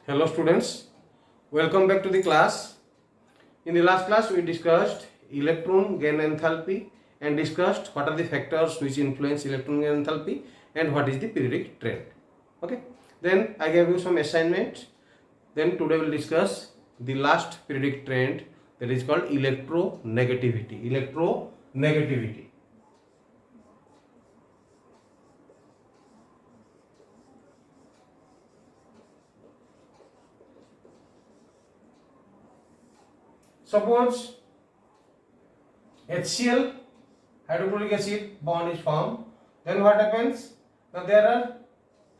Hello students, welcome back to the class. In the last class we discussed electron gain enthalpy and discussed what are the factors which influence electron gain enthalpy and what is the periodic trend. Okay, then I gave you some assignment. Then today we will discuss the last periodic trend, that is called electronegativity. Electronegativity. Suppose HCl, hydrochloric acid bond is formed, then what happens? Now there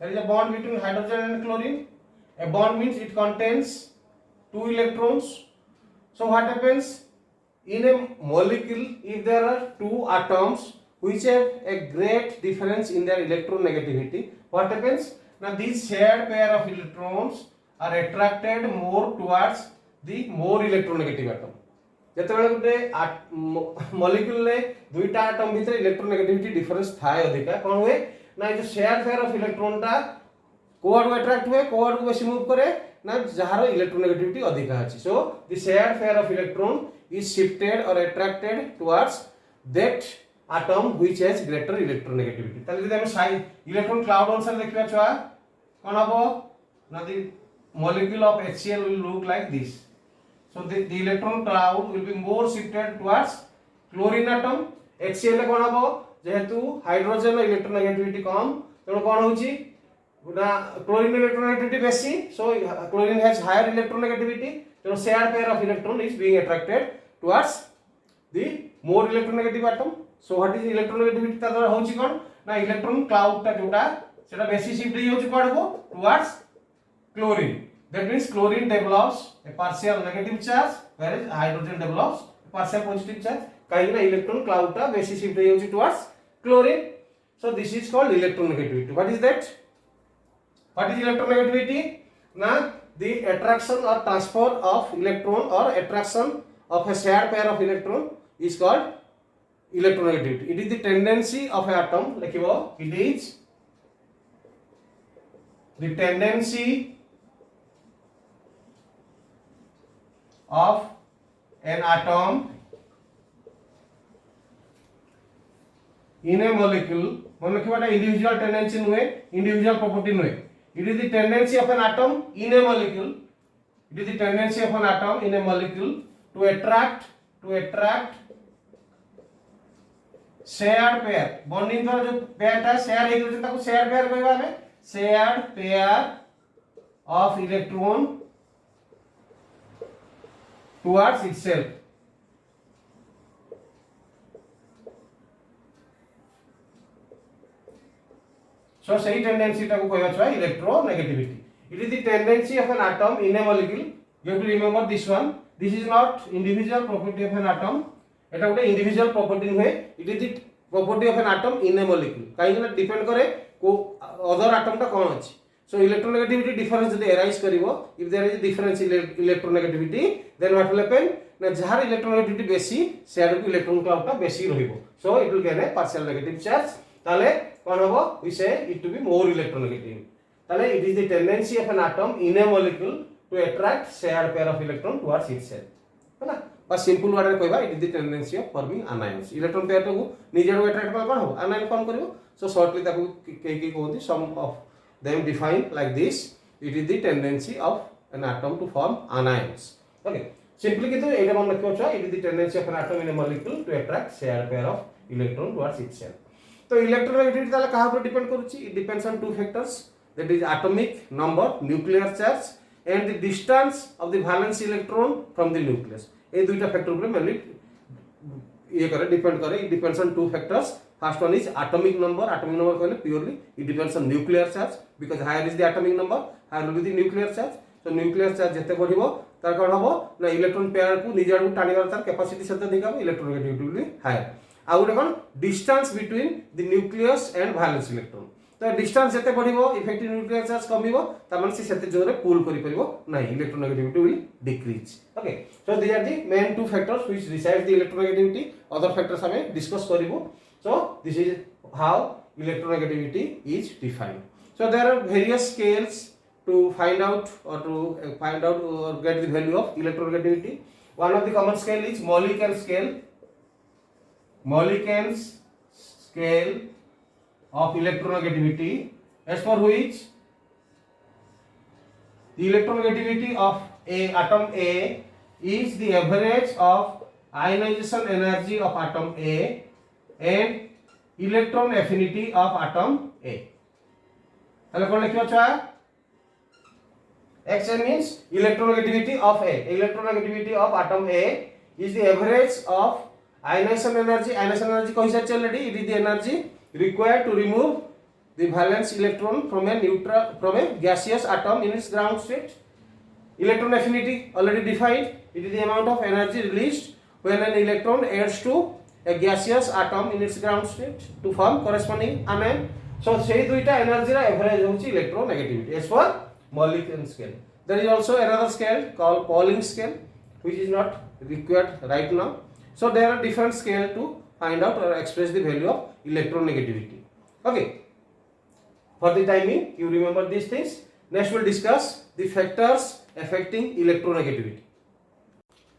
is a bond between hydrogen and chlorine. A bond means it contains two electrons. So what happens in a molecule? If there are two atoms which have a great difference in their electronegativity, what happens? Now these shared pair of electrons are attracted more towards the more electronegative atom. ଯେତେବେଳେ ଗୋଟେ molecule ରେ ଦୁଇଟା atom ଭିତରେ ଇଲେକ୍ଟ୍ରୋନେଗେଟିଭିଟି difference ଥାଏ ଅଧିକା କ'ଣ ହୁଏ ନା ଏ ଯୋଉ शेयर पेयर ऑफ इलेक्ट्रॉन ଟା କୋଆଡୁ ଆଟ୍ରାକ୍ଟ ହୁଏ କୋଆଡୁ ବେଶୀ ମୁଭ करे ନା ଯାହାର ଇଲେକ୍ଟ୍ରୋନେଗେଟିଭିଟି ଅଧିକା ଅଛି so the share pair of electron is shifted or attracted towards that atom which has greater electronegativity ताले যদি আমি इलेक्ट्रॉन क्लाउड अनुसार देखिबा छुआ कोन हबो ना दी molecule of HCl will look like this. So the electron cloud will be more shifted towards chlorine atom. HCl कोन हबो जेहेतु हाइड्रोजन इलेक्ट्रोनेगेटिविटी कम तेणु कोन होची गुना क्लोरीन इलेक्ट्रोनेगेटिविटी बेसी so chlorine has higher electronegativity तेणु share pair of electron is being attracted towards the more electronegative atom. So what is electronegativity ता द्वारा होची कोन ना इलेक्ट्रॉन क्लाउड ता जोटा सेटा बेसी शिफ्ट ही होची कोन हो towards chlorine. That means chlorine develops a partial negative charge whereas hydrogen develops a partial positive charge. काहे ना इलेक्ट्रॉन क्लाउड ता बेसी शिफ्ट ही होची towards chlorine. So this is called electronegativity. What is that? What is electronegativity? Na the attraction or transfer of electron or attraction of a shared pair of electron is called electronegativity. It is the tendency of an atom. Likhibo it is the tendency of an atom in a molecule. Molecule is individual tendency नुहे, individual property नुहे. It is the tendency of an atom in a molecule. It is the tendency of an atom in a molecule to attract shared pair. Bonding द्वारा जो pair टा share एक दूसरे ताको shared pair कहवा हमें shared pair of electron towards itself. So सही tendency टा को कहवा छुआ electronegativity. It is the tendency of an atom in a molecule. You have to remember this one. This is not individual property of an atom. एटा गोटे individual property नुहे. It is the property of an atom in a molecule. काहे ना depend करे को other atom टा कौन अछि. So electronegativity difference यदि arise करिवो, if there is a difference in electronegativity, then what will happen? ना जहार electronegativity बेसी, शेयर को electron cloud टा बेसी रहिबो. So it will gain a partial negative charge. ताले कौन हबो? We say it to be more electronegative. ताले it is the tendency of an atom in a molecule to attract shared pair of electron towards itself. है ना? बस simple word रे कहबा, it is the tendency of forming anions. Electron pair को निजे attract कला कौन हबो? Anion form करिवो. So shortly ताको के कहउती some of them defined like this. It is the tendency of an atom to form anions. Okay, simply किंतु एटा मन रखियो छ, it is the tendency of an atom in a molecule to attract shared pair of electron towards itself. तो electronegativity ताला कहा पर depend करूची? It depends on two factors, that is atomic number, nuclear charge and the distance of the valence electron from the nucleus. ए दुईटा factor ऊपर mainly ये करे depend करे. It depends on two factors. First one is atomic number. Atomic number कहले purely it depends on nuclear charge, because higher is the atomic number, higher will be the nuclear charge. So nuclear charge जते बढ़िबो तार कोन हबो ना electron pair को निज आडू टाणीबार तार capacity सेते दिखाबो, इलेक्ट्रोनेगेटिविटी विल बी हायर. आ गुटे कोन distance between the nucleus and valence electron. तो डिस्टेंस जते बढ़िबो इफेक्टिव न्यूक्लियर चार्ज कमिबो, तार माने सेते जोरे पुल करि परिबो नाही, electronegativity will decrease. Okay, so these are the main two factors which decide the electronegativity. Other factors हमें डिस्कस करिवो. So this is how electronegativity is defined. So there are various scales to find out or to find out or get the value of electronegativity. One of the common scale is Mulliken scale. Mulliken's scale of electronegativity, as for which the electronegativity of a atom A is the average of ionization energy of atom A and electron affinity of atom A. Hello, कौन लिखियो छुआ? Xn means electronegativity of A. Electronegativity of atom A is the average of ionization energy. Ionization energy कौन सा चल रही? It is the energy required to remove the valence electron from a gaseous atom in its ground state. Electron affinity already defined. It is the amount of energy released when an electron adds to a gaseous atom in its ground state to form corresponding anion. So say duita energy ra average hochi electronegativity as per Mulliken scale. There is also another scale called Pauling scale, which is not required right now. So there are different scale to find out or express the value of electronegativity. Okay. For the timing, you remember these things. Next we'll discuss the factors affecting electronegativity.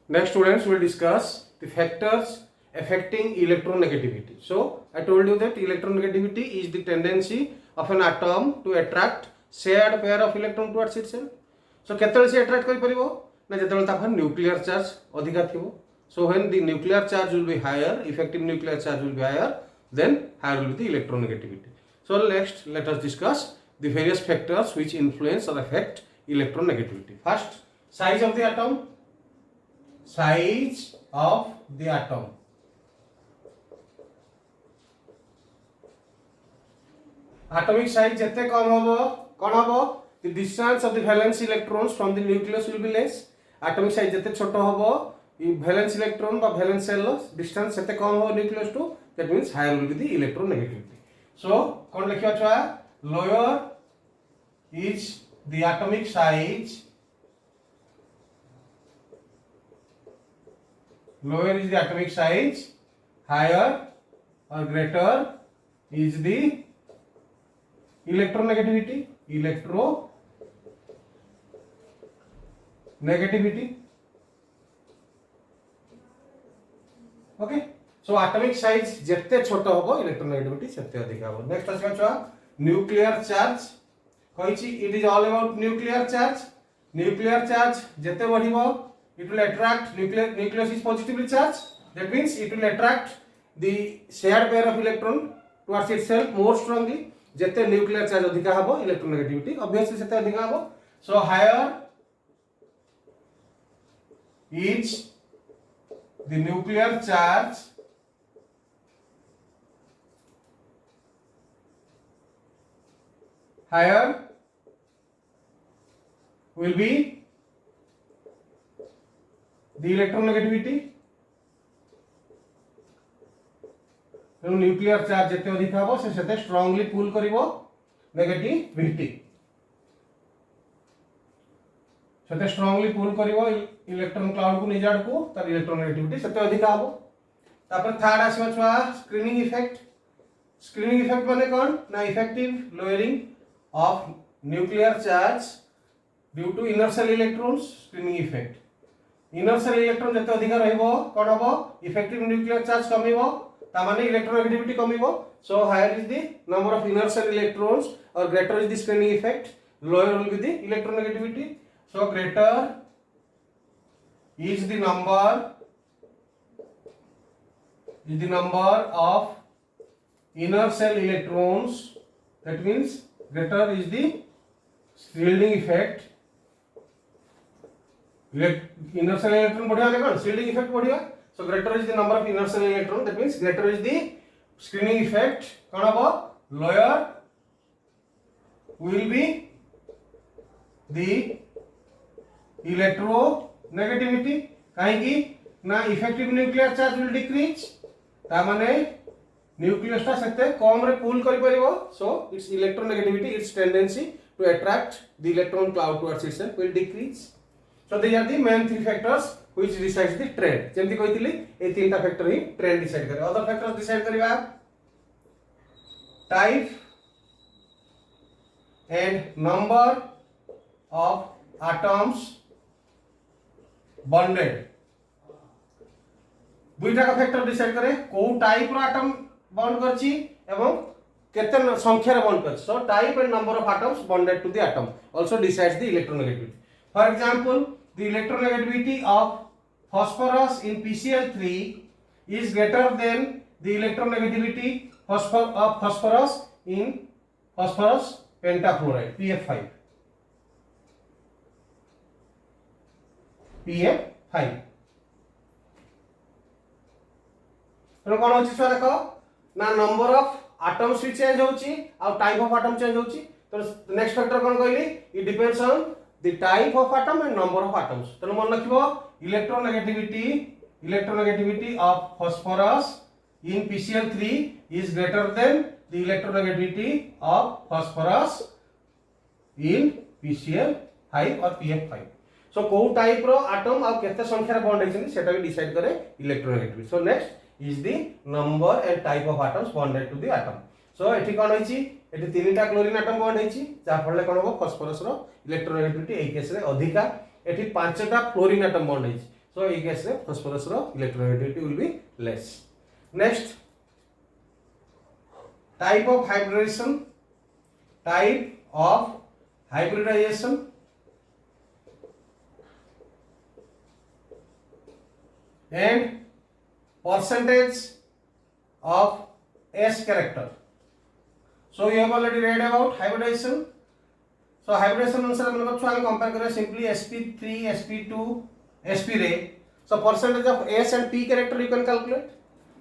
Next students will discuss the factors affecting electronegativity. So I told you that electronegativity is the tendency of an atom to attract shared pair of electron towards itself. So केतल से attract करि परिबो ना जेतल तापर nuclear charge अधिका थिबो. So when the nuclear charge will be higher, effective nuclear charge will be higher, then higher will be the electronegativity. So next let us discuss the various factors which influence or affect electronegativity. First, size of the atom. Size of the atom. Atomic size jette kam hobo, kon hobo, the distance of the valence electrons from the nucleus will be less. Atomic size jette choto hobo, the valence electron ba valence cell distance jette kam hobo nucleus to, that means higher will be the electronegativity. So kon likhiba chua, lower is the atomic size. Lower is the atomic size, higher or greater is the electronegativity. Electronegativity. Okay. So atomic size jette छोटा होबो electronegativity सेते अधिक होबो. Next आसीबा छुआ nuclear charge. कहिछि it is all about nuclear charge. Nuclear charge jette बढ़िबो, it will attract nucleus is positively charged. That means it will attract the shared pair of electron towards itself more strongly. Jette nuclear charge अधिका हबो electronegativity obviously सेते अधिका हबो. So higher is the nuclear charge, higher will be the electronegativity. Nuclear charge jette अधिका हबो से सेते strongly pull करिवो negativity. सेते strongly pull करिवो इलेक्ट्रॉन क्लाउड को निजाड को तार इलेक्ट्रोनेगेटिविटी सेते अधिका हबो. तापर थर्ड आसीबा छुआ स्क्रीनिंग इफेक्ट. स्क्रीनिंग इफेक्ट माने कोन ना effective lowering of nuclear charge due to inner shell electrons. Screening effect inner shell electron जते अधिका रहइबो कोन हबो इफेक्टिव न्यूक्लियर चार्ज कमिबो ता माने इलेक्ट्रोनेगेटिविटी कमिबो. So higher is the number of inner shell electrons or greater is the screening effect, lower will be the electronegativity. So greater is the number of inner cell electrons. That means greater is the shielding effect. Inner cell electron बढ़िया है कौन shielding effect बढ़िया. So greater is the number of inner cell electron. That means greater is the screening effect. कौन होगा lower will be the electronegativity. कहीं ना effective nuclear charge will decrease ता माने न्यूक्लियस ता सेते कम रे पुल करि परिबो. So its electronegativity, its tendency to attract the electron cloud towards itself will decrease. So they are the main three factors which decides the trend. जेंति कहितली ए तीनटा फैक्टर ही ट्रेंड डिसाइड करे. अदर फैक्टर्स डिसाइड करबा type and number of atoms bonded दुईटा का factor decide करे को टाइप रो एटम बॉन्ड करछि एवं केते संख्या रे बॉन्ड करछि so type and number of atoms bonded to the atom also decides the electronegativity for example the electronegativity of phosphorus in PCl3 is greater than the electronegativity of phosphorus in phosphorus pentafluoride PF5 तो कौन होची छुआ देखो ना number of atoms भी change होची और type of atom change होची तो नेक्स्ट फैक्टर कौन कहली it depends on the type of atom and number of atoms तो मन रखिबो electronegativity of phosphorus in PCl3 is greater than the electronegativity of phosphorus in PCl5 or PF5 so को type रो atom और केते संख्या रे bond हेछन सेटा भी decide करे electronegativity so next is the number and type of atoms bonded to the atom so एठी कोन होईची एठी तीनटा क्लोरीन एटम बॉन्ड हेची जा फले कोन हो फास्फोरस रो इलेक्ट्रोनेगेटिविटी एई केस रे अधिका एठी पांचटा फ्लोरीन एटम बॉन्ड हेची सो एई केस रे फास्फोरस रो electronegativity will be less next type of hybridization and percentage of S character. So you have already read about hybridization. So hybridization अनुसार हम लोग छुआ कंपेयर करें simply sp3, sp2, sp रे. So percentage of S and P character you can calculate.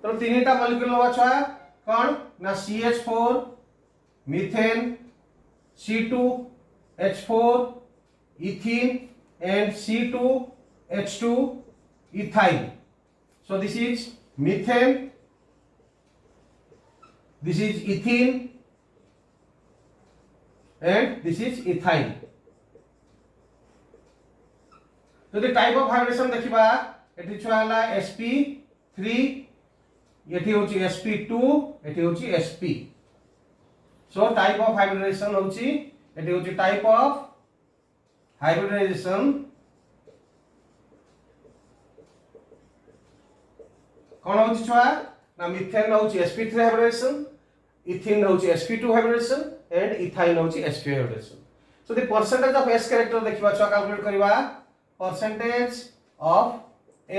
तो तीनटा molecule होगा छुआ कौन ना CH4 methane C2H4 ethene and C2H2 ethyl. So this is methane, this is ethene, and this is ethyl. So the type of hybridization देखिबा एठी छुआ हला sp3 एठी होची sp2 एठी होची sp. So type of hybridization होची एठी होची type of hybridization कौन होची छुआ ना मिथेन होची sp3 hybridization ethene होची sp2 hybridization and ethyl होची sp hybridization so the percentage of s character देखिबा छुआ कैलकुलेट करिबा percentage of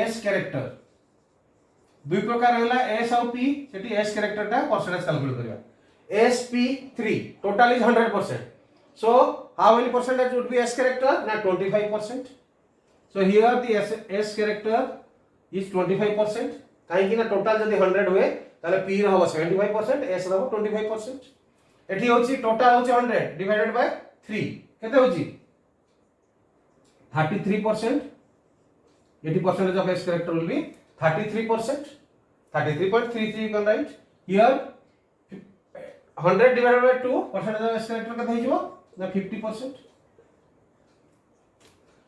s character दुई प्रकार होला s और p सेठी s character टा percentage कैलकुलेट करिबा sp3 total is 100% so how many percentage would be s character na 25% so here the s character is 25% कहीं ना टोटल जदी 100 हुए ताले p रो हो 75% s रो 25% एठी होची टोटल होची 100 डिवाइडेड बाय 3 केते होची 33% एठी percentage of s character will be 33% 33.33 you can write here 100 divided by 2 percentage of s character केते हिजो ना 50%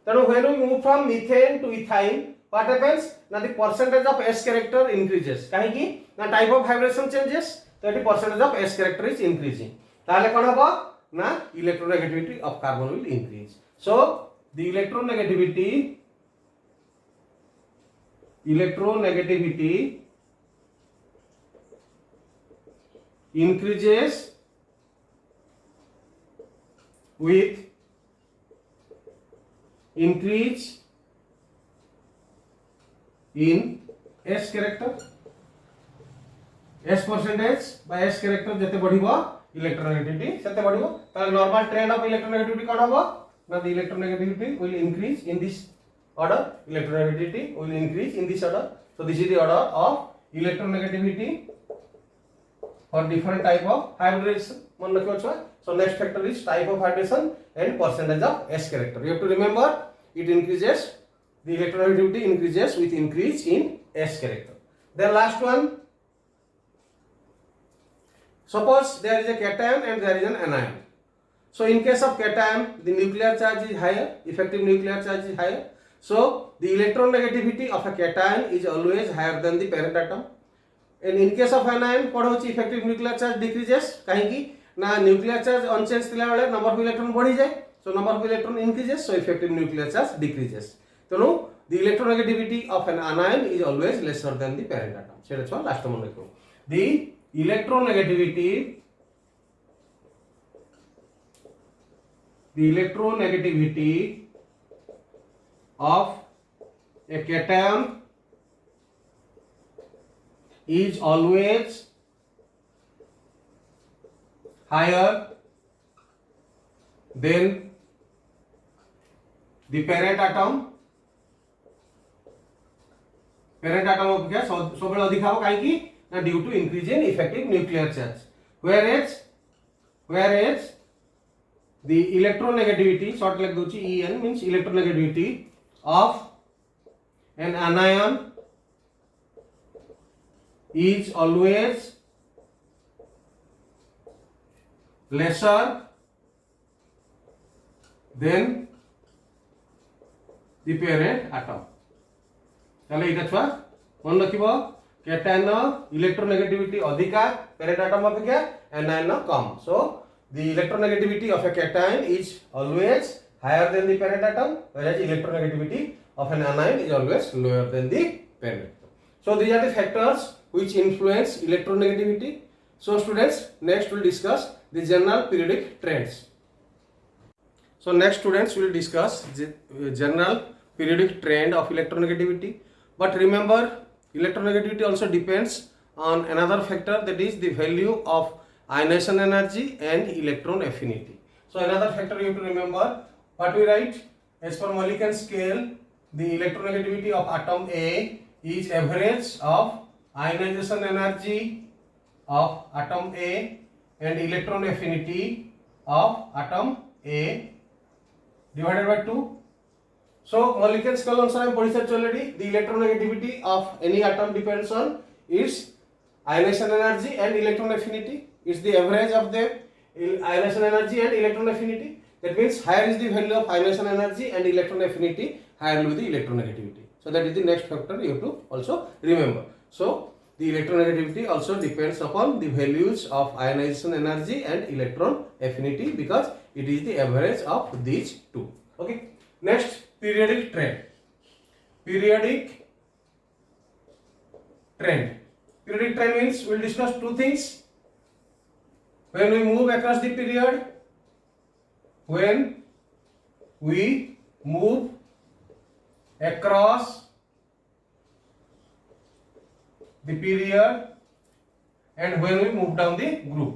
तनो when we move from methane to ethyl what happens now the percentage of s character increases kahi ki na type of hybridization changes so the percentage of s character is increasing tale kon hobo na electronegativity of carbon will increase so the electronegativity increases with increase in s character s percentage by s character जते बढ़िबो electronegativity सेते बढ़िबो त normal trend of electronegativity कोन हबो ना the electronegativity will increase in this order electronegativity will increase in this order so this is the order of electronegativity for different type of hybridization मन रखियो छ so next factor is type of hybridization and percentage of s character you have to remember it increases the electronegativity increases with increase in s character. The last one, suppose there is a cation and there is an anion. So in case of cation, the nuclear charge is higher, effective nuclear charge is higher. So the electronegativity of a cation is always higher than the parent atom. And in case of anion, what होची effective nuclear charge decreases. काहे कि ना nuclear charge unchanged थिला बेले number of electron बढ़ी जाए. so number of electron increases, so effective nuclear charge decreases. So the electronegativity of an anion is always lesser than the parent atom. So that's why last one. The electronegativity of a cation is always higher than the parent atom. Parent atom of क्या सबले अधिक हो काहे की ना due to increase in effective nuclear charge. Whereas the electronegativity short like Dochi En means electronegativity of an anion is always lesser than the parent atom. তাহলে এটা ছুয়া মনে রাখিব ক্যাটায়ন ইলেকট্রোনেগেটিভিটি অধিকা প্যারেন্ট আটম অপেক্ষা anion com so the electronegativity of a cation is always higher than the parent atom whereas electronegativity of an anion is always lower than the parent atom. So these are the factors which influence electronegativity. So students, next we'll discuss the general periodic trends. So next students will discuss the general periodic trend of electronegativity. But remember, electronegativity also depends on another factor, that is the value of ionization energy and electron affinity. So another factor you have to remember, what we write as per Mulliken scale, the electronegativity of atom A is average of ionization energy of atom A and electron affinity of atom A divided by 2. So Mulliken scale अनुसार हम पढ़ी सारी already. The electronegativity of any atom depends on its ionization energy and electron affinity. It's the average of the ionization energy and electron affinity. That means higher is the value of ionization energy and electron affinity, higher will be the electronegativity. So that is the next factor you have to also remember. So the electronegativity also depends upon the values of ionization energy and electron affinity because it is the average of these two. Okay. Next, periodic trend. Periodic trend means we will discuss two things. When we move across the period, when we move across the period and when we move down the group.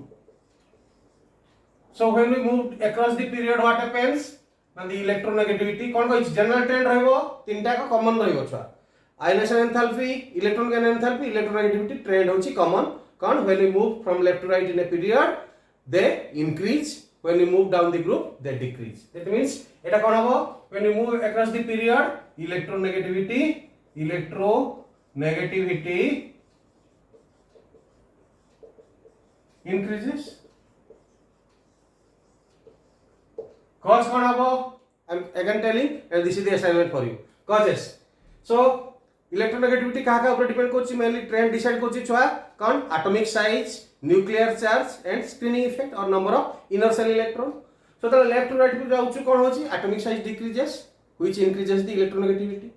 So when we move across the period, what happens? Now the electronegativity कौन को general trend रहबो तीनटा का common रहबो छुआ ionization enthalpy electron gain enthalpy electronegativity trend होची common कौन when we move from left to right in a period they increase when we move down the group they decrease. That means eta कौन हबो when we move across the period electronegativity increases. Cause कौन हबो I am again telling and this is the assignment for you. Causes. So electronegativity कहाँ का ऊपर depend करछि mainly trend decide करछि छुआ कौन atomic size, nuclear charge and screening effect or number of inner shell electron. So the left to right जाउछु कौन होछि atomic size decreases which increases the electronegativity.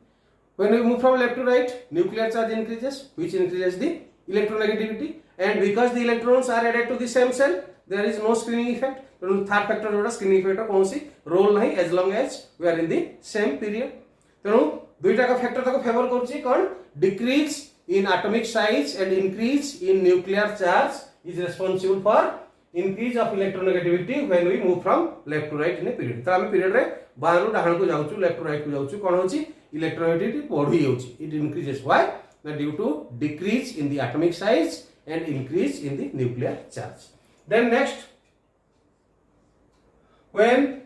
When we move from left to right nuclear charge increases which increases the electronegativity and because the electrons are added to the same cell there is no screening effect. Third factor जोड़ा screening effect का कौन सी role नहीं as long as we are in the same period. तेणु दुईटा का factor तक favor करछि कौन decrease in atomic size and increase in nuclear charge is responsible for increase of electronegativity when we move from left to right in a period. तो हम period रे बाहर डाहण को जाउछु left to right को जाउछु कौन होछि electronegativity बढ़ी जाउछि it increases. Why? Due to decrease in the atomic size and increase in the nuclear charge. Then next, when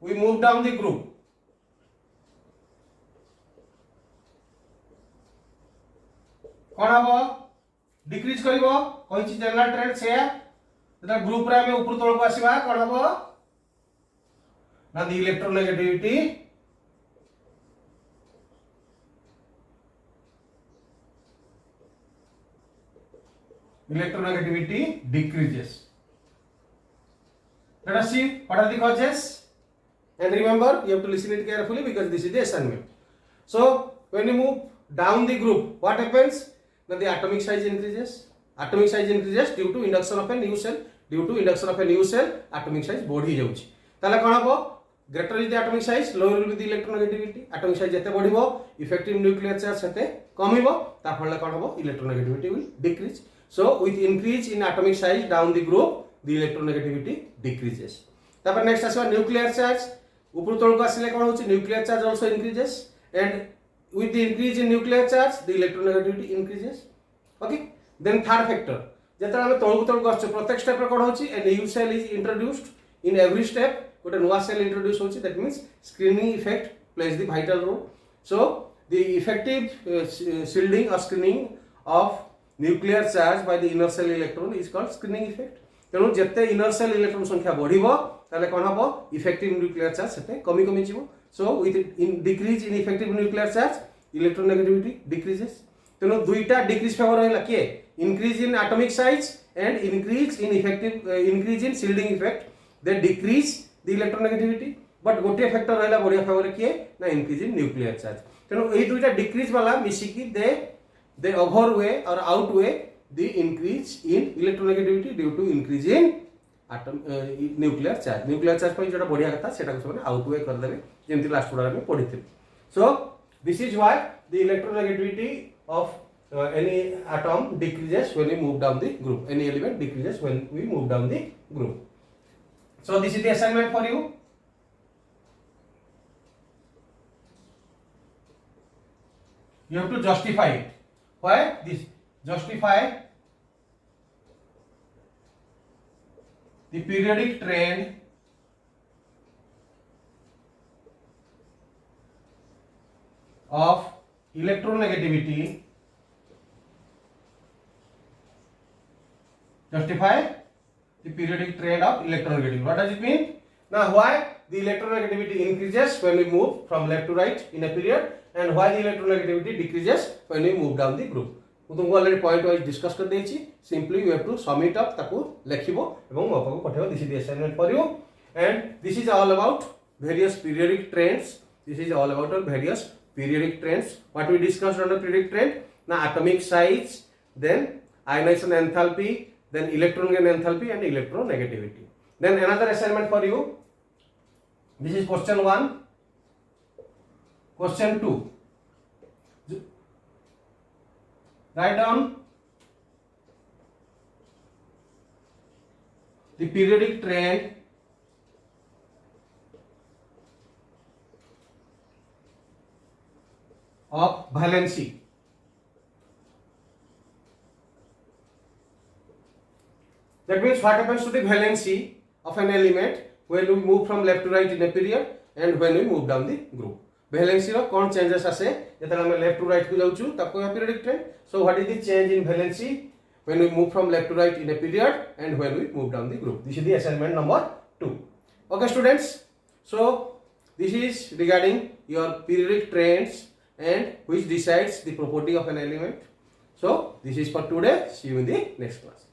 we move down the group, कौन हबो डिक्रीज करिवो कहिछि जनरल ट्रेंड से जदा group रे हम ऊपर तळ को आसीबा कौन हबो ना the electronegativity decreases. Let us see what are the causes. and remember you have to listen it carefully because this is the assignment. So when you move down the group, what happens? Then the atomic size increases. Atomic size increases due to induction of a new cell. Due to induction of a new cell, atomic size बढ़ी जाउछि. ताले कोन हबो? Greater is the atomic size, lower will be the electronegativity. Atomic size जते बढ़िबो, effective nuclear charge सेते कमिबो. ता फळे कोन हबो? Electronegativity will decrease. So with increase in atomic size down the group, the electronegativity decreases. तापर next आसबा nuclear charge. ऊपर तळको आसिले कोन होछि? Nuclear charge also increases, and with the increase in nuclear charge, the electronegativity increases. Okay. Then third factor. ଯେତେବେଳେ ଆମେ ତଳକୁ ତଳକୁ ଆସୁଛୁ ପ୍ରତ୍ୟେକ ଷ୍ଟେପରେ କ'ଣ ହେଉଛି a new shell is introduced in every step ଗୋଟେ ନୂଆ ସେଲ୍ ଇଣ୍ଟ୍ରୋଡ୍ୟୁସ୍ ହେଉଛି that means screening effect plays the vital role so the effective shielding or screening of nuclear charge by the inner shell electron is called screening effect ତେଣୁ ଯେତେ inner shell electron ସଂଖ୍ୟା ବଢ଼ିବ ତାହେଲେ କ'ଣ ହେବ effective nuclear charge ସେତେ କମିଯିବ so with decrease in effective nuclear charge electronegativity decreases ତେଣୁ ଦୁଇଟା ଡିକ୍ରିଜ୍ ଫେଭର ରହିଲା କିଏ increase in atomic size and increase in increase in shielding effect they decrease the electronegativity but gote factor रहला बढ़िया favour किए ना increase in nuclear charge तेनो एई दुइटा decrease वाला मिसी की they overweigh or outweigh the increase in electronegativity due to increase in nuclear charge पे जोटा बढ़िया कथा सेटा को सब outweigh कर देबे जेमति लास्ट पढ़ा में पढ़िथिल so this is why the electronegativity of any atom decreases when we move down the group. Any element decreases when we move down the group. So this is the assignment for you. You have to justify it. Why this? Justify the periodic trend of electronegativity. Justify the periodic trend of electronegativity. What does it mean? Now why the electronegativity increases when we move from left to right in a period and why the electronegativity decreases when we move down the group. ମୁଁ तुमको already point wise discuss कर देछि simply you have to sum it up ताको लेखिबो एवं मो पाको पठेबो this is the assignment for you and this is all about various periodic trends this is all about various periodic trends what we discussed under periodic trend ना atomic size then ionization enthalpy then electron gain enthalpy and electronegativity. Then another assignment for you. This is question 1. Question 2. Write down the periodic trend of valency. That means what happens to the valency of an element when we move from left to right in a period and when we move down the group. Valency ro kon changes ase jetala ame left to right ku jauchu taku ya periodic trend. So what is the change in valency when we move from left to right in a period and when we move down the group? This is the assignment number 2. Okay students, so this is regarding your periodic trends and which decides the property of an element. So this is for today. See you in the next class.